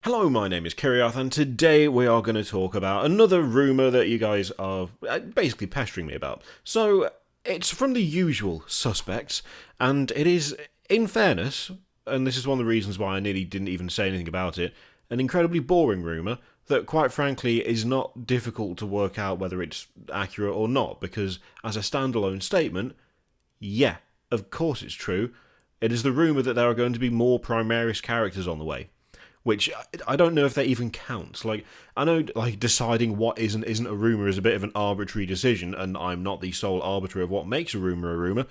Hello, my name is Kiriath, and today we are going to talk about another rumour that you guys are basically pestering me about. So, it's from the usual suspects, and it is, in fairness, and this is one of the reasons why I nearly didn't even say anything about it, an incredibly boring rumour that, quite frankly, is not difficult to work out whether it's accurate or not, because as a standalone statement, yeah, of course it's true. It is the rumour that there are going to be more Primaris characters on the way, which I don't know if that even counts. Like, I know, like, deciding what is and isn't a rumor is a bit of an arbitrary decision, and I'm not the sole arbiter of what makes a rumor a rumor.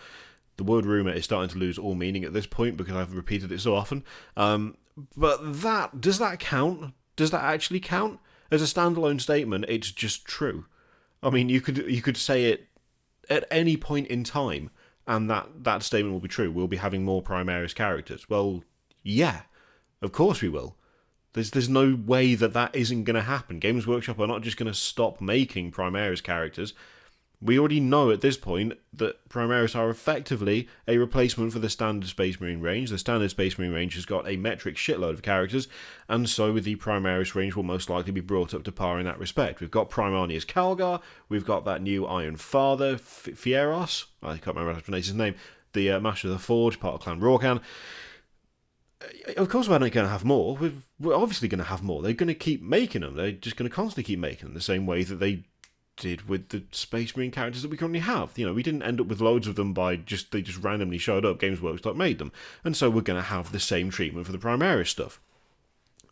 The word rumor is starting to lose all meaning at this point because I've repeated it so often. But that does that count? Does that actually count as a standalone statement? It's just true. I mean, you could say it at any point in time, and that statement will be true. We'll be having more Primaris characters. Well, yeah, of course we will. There's no way that isn't going to happen. Games Workshop are not just going to stop making Primaris characters. We already know at this point that Primaris are effectively a replacement for the standard Space Marine range. The standard Space Marine range has got a metric shitload of characters, and so the Primaris range will most likely be brought up to par in that respect. We've got Primarnius Calgar, we've got that new Iron Father, Fieros, I can't remember how to pronounce his name, the Master of the Forge, part of Clan Rorcan. Of course, we're not going to have more. We're obviously going to have more. They're going to keep making them. They're just going to constantly keep making them the same way that they did with the Space Marine characters that we currently have. You know, we didn't end up with loads of them by they just randomly showed up. Games Workshop made them, and so we're going to have the same treatment for the Primaris stuff.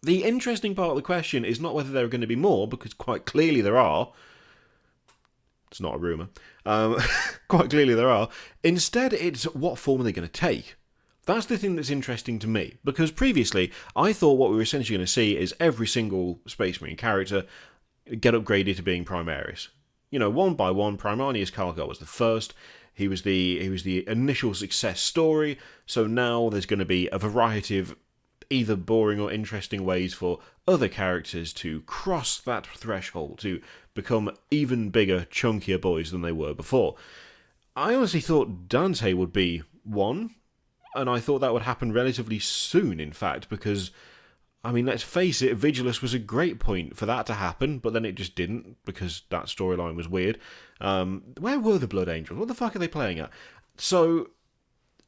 The interesting part of the question is not whether there are going to be more, because quite clearly there are. It's not a rumor. Quite clearly there are. Instead, it's what form are they going to take? That's the thing that's interesting to me, because previously I thought what we were essentially going to see is every single Space Marine character get upgraded to being Primaris. You know, one by one. Primarnius Calgar was the first. He was the initial success story. So now there's going to be a variety of either boring or interesting ways for other characters to cross that threshold to become even bigger, chunkier boys than they were before. I honestly thought Dante would be one. And I thought that would happen relatively soon, in fact, because, I mean, let's face it, Vigilus was a great point for that to happen, but then it just didn't, because that storyline was weird. Where were the Blood Angels? What the fuck are they playing at? So,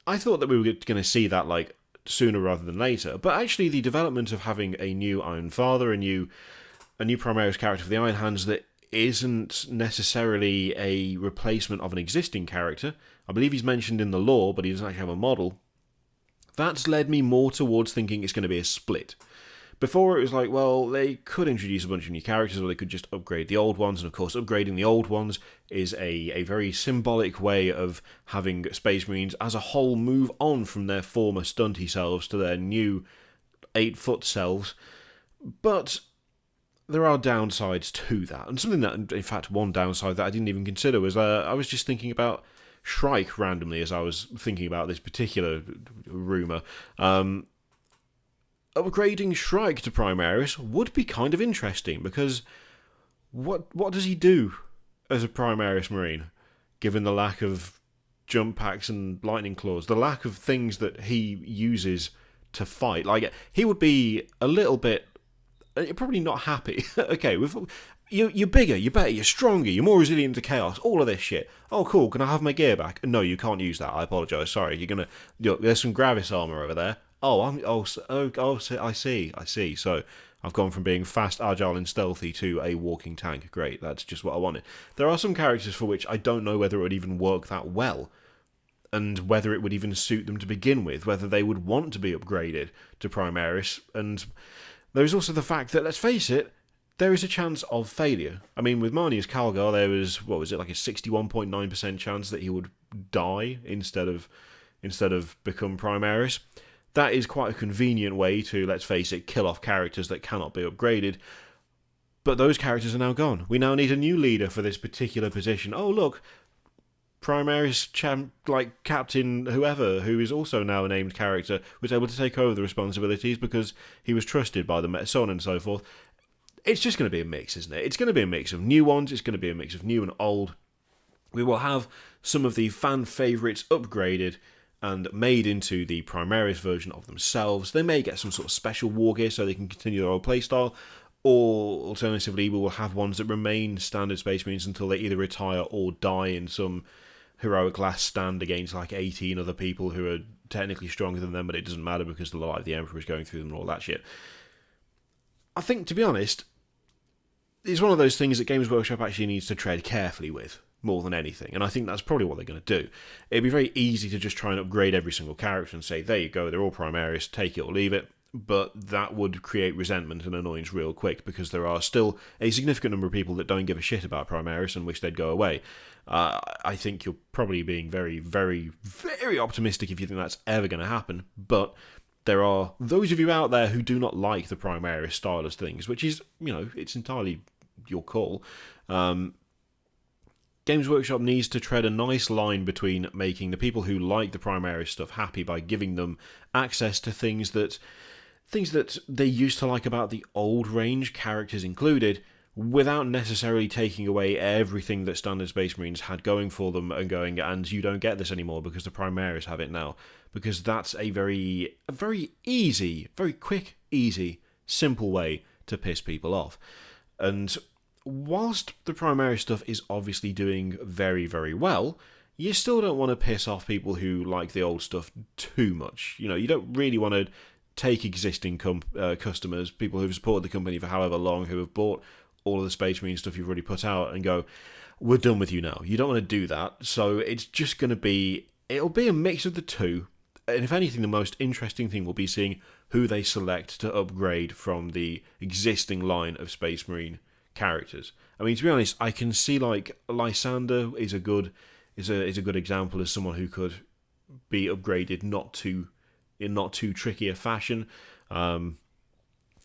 I thought that we were going to see that, like, sooner rather than later, but actually the development of having a new Iron Father, a new Primaris character for the Iron Hands that isn't necessarily a replacement of an existing character. I believe he's mentioned in the lore, but he doesn't actually have a model. That's led me more towards thinking it's going to be a split. Before it was like, well, they could introduce a bunch of new characters, or they could just upgrade the old ones, and of course upgrading the old ones is a very symbolic way of having Space Marines as a whole move on from their former stunty selves to their new 8-foot selves. But there are downsides to that, and something that, in fact, one downside that I didn't even consider was I was just thinking about Shrike randomly as I was thinking about this particular rumour. Upgrading Shrike to Primaris would be kind of interesting, because what does he do as a Primaris Marine, given the lack of jump packs and lightning claws, the lack of things that he uses to fight? Like, he would be a little bit probably not happy. Okay, you're bigger, you're better, you're stronger, you're more resilient to chaos, all of this shit. Oh, cool, can I have my gear back? No, you can't use that, I apologise, sorry, there's some Gravis armour over there. I see. So, I've gone from being fast, agile, and stealthy to a walking tank. Great, that's just what I wanted. There are some characters for which I don't know whether it would even work that well, and whether it would even suit them to begin with, whether they would want to be upgraded to Primaris, and there's also the fact that, let's face it, there is a chance of failure. I mean, with Marnius Calgar, there was, like a 61.9% chance that he would die instead of become Primaris. That is quite a convenient way to, let's face it, kill off characters that cannot be upgraded. But those characters are now gone. We now need a new leader for this particular position. Oh, look, Primaris Captain whoever, who is also now a named character, was able to take over the responsibilities because he was trusted by the so on and so forth. It's just going to be a mix, isn't it? It's going to be a mix of new ones, it's going to be a mix of new and old. We will have some of the fan favourites upgraded, and made into the Primaris version of themselves. They may get some sort of special war gear so they can continue their old playstyle, or alternatively, we will have ones that remain standard Space Marines until they either retire or die in some heroic last stand against like 18 other people who are technically stronger than them, but it doesn't matter because the light of the Emperor is going through them and all that shit. I think, to be honest, it's one of those things that Games Workshop actually needs to tread carefully with, more than anything, and I think that's probably what they're going to do. It'd be very easy to just try and upgrade every single character and say, there you go, they're all Primaris, take it or leave it, but that would create resentment and annoyance real quick, because there are still a significant number of people that don't give a shit about Primaris and wish they'd go away. I think you're probably being very, very, very optimistic if you think that's ever going to happen, but there are those of you out there who do not like the Primaris style of things, which is, it's entirely your call. Games Workshop needs to tread a nice line between making the people who like the Primaris stuff happy by giving them access to things that they used to like about the old range, characters included, without necessarily taking away everything that Standard Space Marines had going for them and you don't get this anymore because the Primaris have it now. Because that's a very easy, very quick, easy, simple way to piss people off. And whilst the Primaris stuff is obviously doing very, very well, you still don't want to piss off people who like the old stuff too much. You don't really want to take existing customers, people who've supported the company for however long, who have bought all of the Space Marine stuff you've already put out, and go, we're done with you now. You don't want to do that. So it's just going to be, it'll be a mix of the two. And if anything, the most interesting thing will be seeing who they select to upgrade from the existing line of Space Marine characters. I mean, to be honest, I can see like Lysander is a good example as someone who could be upgraded in not too tricky a fashion. I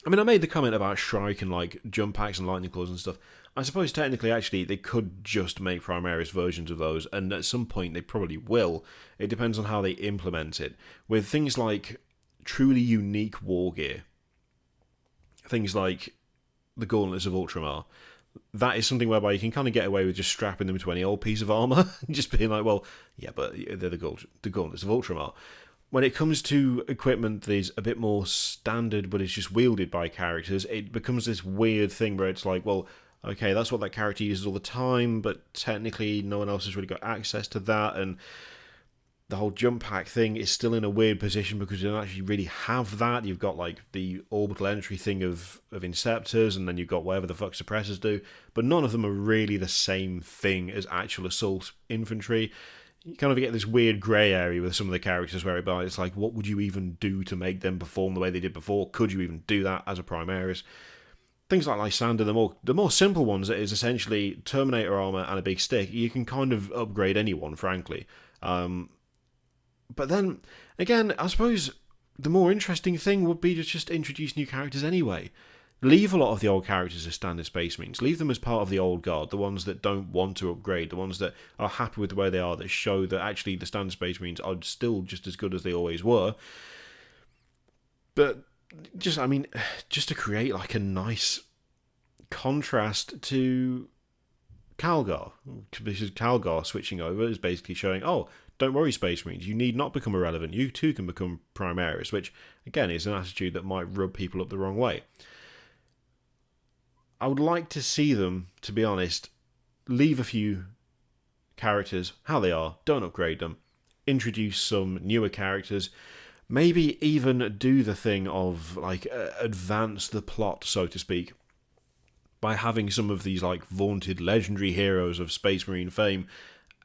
made the comment about Shrike and like jump packs and lightning claws and stuff. I suppose technically, actually, they could just make Primaris versions of those, and at some point they probably will. It depends on how they implement it. With things like truly unique war gear, things like the Gauntlets of Ultramar, that is something whereby you can kind of get away with just strapping them to any old piece of armour, just being like, well, yeah, but they're the Gauntlets of Ultramar. When it comes to equipment that is a bit more standard, but it's just wielded by characters, it becomes this weird thing where it's like, well, okay, that's what that character uses all the time, but technically no one else has really got access to that, and the whole jump pack thing is still in a weird position because you don't actually really have that. You've got like the orbital entry thing of Inceptors, and then you've got whatever the fuck suppressors do, but none of them are really the same thing as actual assault infantry. You kind of get this weird grey area with some of the characters where it's like, what would you even do to make them perform the way they did before? Could you even do that as a Primaris? Things like Lysander, the more simple ones, that is essentially Terminator armour and a big stick, you can kind of upgrade anyone, frankly. But then, again, I suppose the more interesting thing would be to just introduce new characters anyway. Leave a lot of the old characters as standard Space Marines. Leave them as part of the old guard, the ones that don't want to upgrade, the ones that are happy with the way they are, that show that actually the standard Space Marines are still just as good as they always were. But just to create like a nice contrast to Calgar. Because Calgar switching over is basically showing, oh, don't worry, Space Marines, you need not become irrelevant. You too can become Primaris, which, again, is an attitude that might rub people up the wrong way. I would like to see them, to be honest, leave a few characters how they are, don't upgrade them, introduce some newer characters, maybe even do the thing of, like, advance the plot, so to speak, by having some of these, like, vaunted legendary heroes of Space Marine fame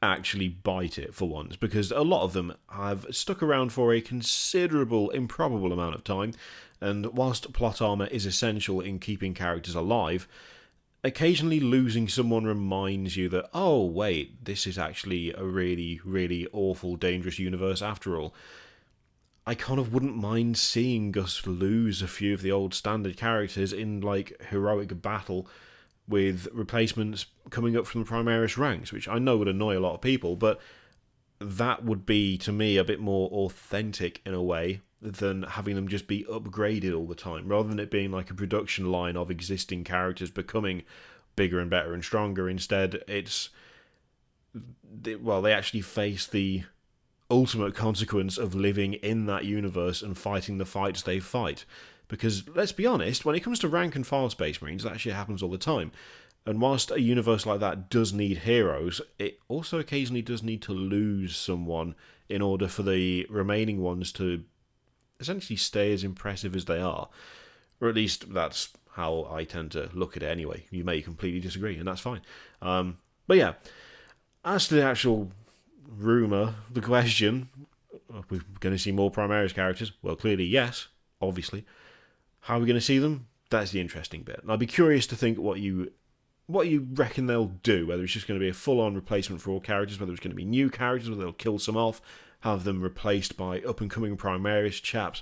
actually bite it for once, because a lot of them have stuck around for a considerable, improbable amount of time, and whilst plot armour is essential in keeping characters alive, occasionally losing someone reminds you that, oh wait, this is actually a really, really awful, dangerous universe after all. I kind of wouldn't mind seeing us lose a few of the old standard characters in, like, heroic battle with replacements coming up from the Primaris ranks, which I know would annoy a lot of people, but that would be, to me, a bit more authentic in a way than having them just be upgraded all the time, rather than it being like a production line of existing characters becoming bigger and better and stronger. Instead, they actually face the ultimate consequence of living in that universe and fighting the fights they fight. Because, let's be honest, when it comes to rank and file Space Marines, that shit happens all the time. And whilst a universe like that does need heroes, it also occasionally does need to lose someone in order for the remaining ones to essentially stay as impressive as they are. Or at least that's how I tend to look at it anyway. You may completely disagree, and that's fine. But yeah, as to the actual rumour, the question, are we going to see more Primaris characters? Well, clearly yes, obviously. How are we going to see them? That's the interesting bit. And I'd be curious to think what you reckon they'll do, whether it's just going to be a full-on replacement for all characters, whether it's going to be new characters, whether they'll kill some off, have them replaced by up-and-coming Primaris chaps.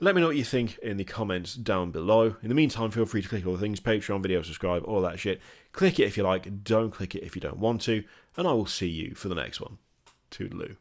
Let me know what you think in the comments down below. In the meantime, feel free to click all the things, Patreon, video, subscribe, all that shit. Click it if you like, don't click it if you don't want to, and I will see you for the next one. Toodaloo.